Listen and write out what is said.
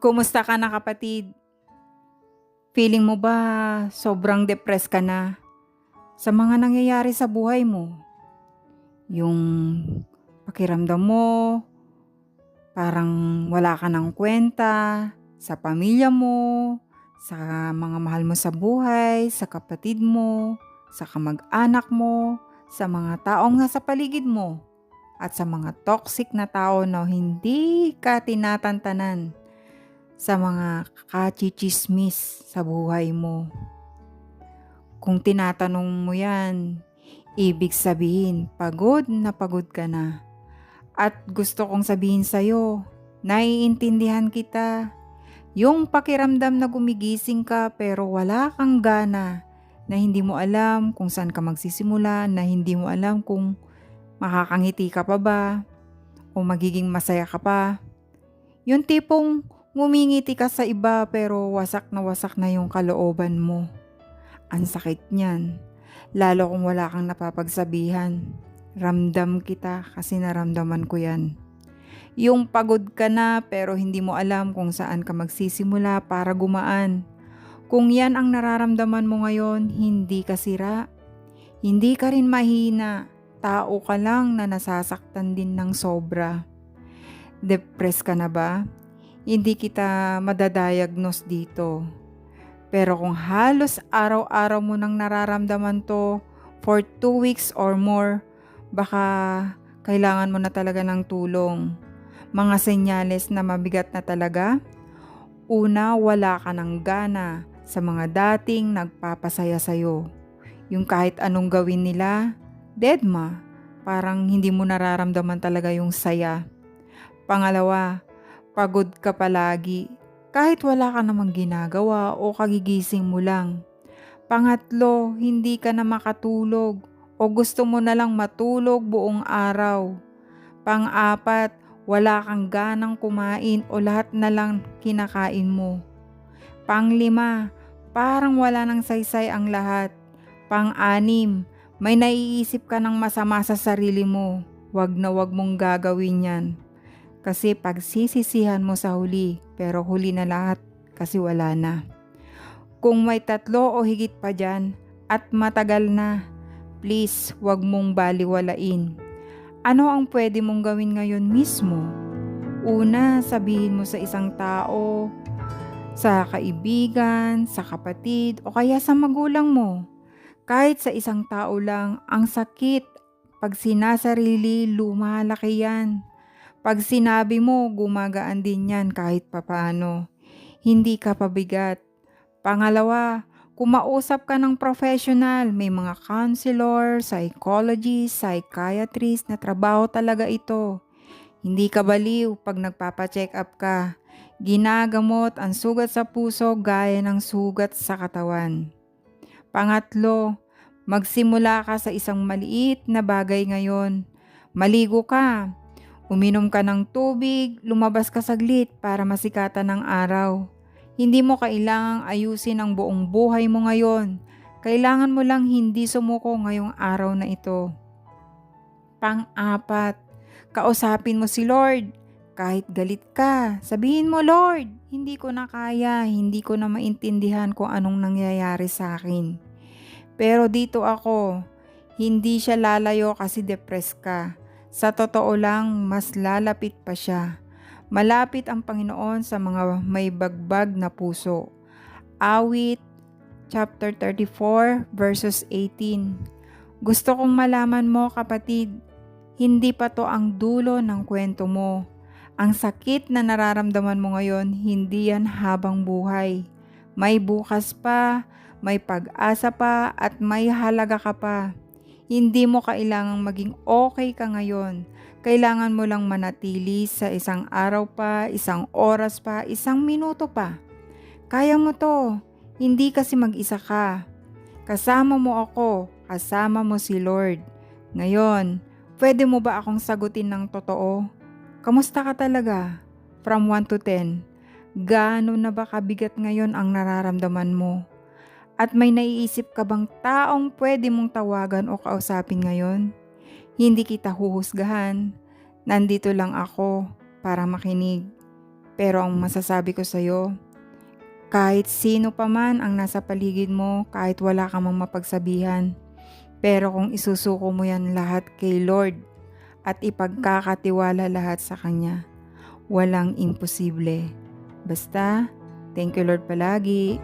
Kumusta ka na kapatid? Feeling mo ba sobrang depressed ka na sa mga nangyayari sa buhay mo? Yung pakiramdam mo, parang wala ka ng kwenta sa pamilya mo, sa mga mahal mo sa buhay, sa kapatid mo, sa kamag-anak mo, sa mga taong nasa paligid mo, at sa mga toxic na tao na hindi ka tinatantanan, sa mga kachichismis sa buhay mo. Kung tinatanong mo yan, ibig sabihin pagod ka na. At gusto kong sabihin sa'yo, naiintindihan kita. Yung pakiramdam na gumigising ka pero wala kang gana, na hindi mo alam kung saan ka magsisimula, na hindi mo alam kung makakangiti ka pa ba o magiging masaya ka pa. Yung tipong ngumingiti ka sa iba pero wasak na yung kalooban mo. Ang sakit niyan, lalo kung wala kang napapagsabihan. Ramdam kita kasi naramdaman ko yan. Yung pagod ka na pero hindi mo alam kung saan ka magsisimula para gumaan. Kung yan ang nararamdaman mo ngayon, hindi ka sira. Hindi ka rin mahina. Tao ka lang na nasasaktan din ng sobra. Depressed ka na ba? Hindi kita madadiagnose dito. Pero kung halos araw-araw mo nang nararamdaman to for 2 weeks or more, baka kailangan mo na talaga ng tulong. Mga senyales na mabigat na talaga. Una, wala ka ng gana sa mga dating nagpapasaya sa'yo. Yung kahit anong gawin nila, deadma. Parang hindi mo nararamdaman talaga yung saya. Pangalawa, pagod ka palagi kahit wala ka namang ginagawa o kagigising mo lang. Pangatlo, hindi ka na makatulog o gusto mo na lang matulog buong araw. Pang-apat, wala kang ganang kumain o lahat na lang kinakain mo. Pang-lima, parang wala nang saysay ang lahat. Pang-anim, may naiisip ka ng masama sa sarili mo. Wag na wag mong gagawin yan. Kasi pagsisisihan mo sa huli, pero huli na lahat kasi wala na. Kung may 3 o higit pa dyan at matagal na, please wag mong baliwalain. Ano ang pwede mong gawin ngayon mismo? Una, sabihin mo sa isang tao, sa kaibigan, sa kapatid o kaya sa magulang mo. Kahit sa isang tao lang, ang sakit pag sinasarili, lumalaki yan. Pag sinabi mo, gumagaan din yan kahit papaano. Hindi ka pabigat. Pangalawa, kumausap ka ng professional. May mga counselor, psychologist, psychiatrist na trabaho talaga ito. Hindi ka baliw pag nagpapacheck up ka. Ginagamot ang sugat sa puso gaya ng sugat sa katawan. Pangatlo, magsimula ka sa isang maliit na bagay ngayon. Maligo ka. Uminom ka ng tubig, lumabas ka saglit para masikatan ng araw. Hindi mo kailangang ayusin ang buong buhay mo ngayon. Kailangan mo lang hindi sumuko ngayong araw na ito. Pang-apat, kausapin mo si Lord. Kahit galit ka, sabihin mo, Lord, hindi ko na kaya, hindi ko na maintindihan kung anong nangyayari sa akin. Pero dito ako, hindi siya lalayo kasi depressed ka. Sa totoo lang, mas lalapit pa siya. Malapit ang Panginoon sa mga may bagbag na puso. Awit, chapter 34, verses 18. Gusto kong malaman mo, kapatid, hindi pa to ang dulo ng kwento mo. Ang sakit na nararamdaman mo ngayon, hindi yan habang buhay. May bukas pa, may pag-asa pa, at may halaga ka pa. Hindi mo kailangang maging okay ka ngayon. Kailangan mo lang manatili sa isang araw pa, isang oras pa, isang minuto pa. Kaya mo to. Hindi kasi mag-isa ka. Kasama mo ako, kasama mo si Lord. Ngayon, pwede mo ba akong sagutin ng totoo? Kamusta ka talaga? From 1 to 10, gaano na ba kabigat ngayon ang nararamdaman mo? At may naiisip ka bang taong pwede mong tawagan o kausapin ngayon? Hindi kita huhusgahan. Nandito lang ako para makinig. Pero ang masasabi ko sa'yo, kahit sino pa man ang nasa paligid mo, kahit wala ka mang mapagsabihan, pero kung isusuko mo yan lahat kay Lord at ipagkakatiwala lahat sa Kanya, walang imposible. Basta, thank you Lord palagi.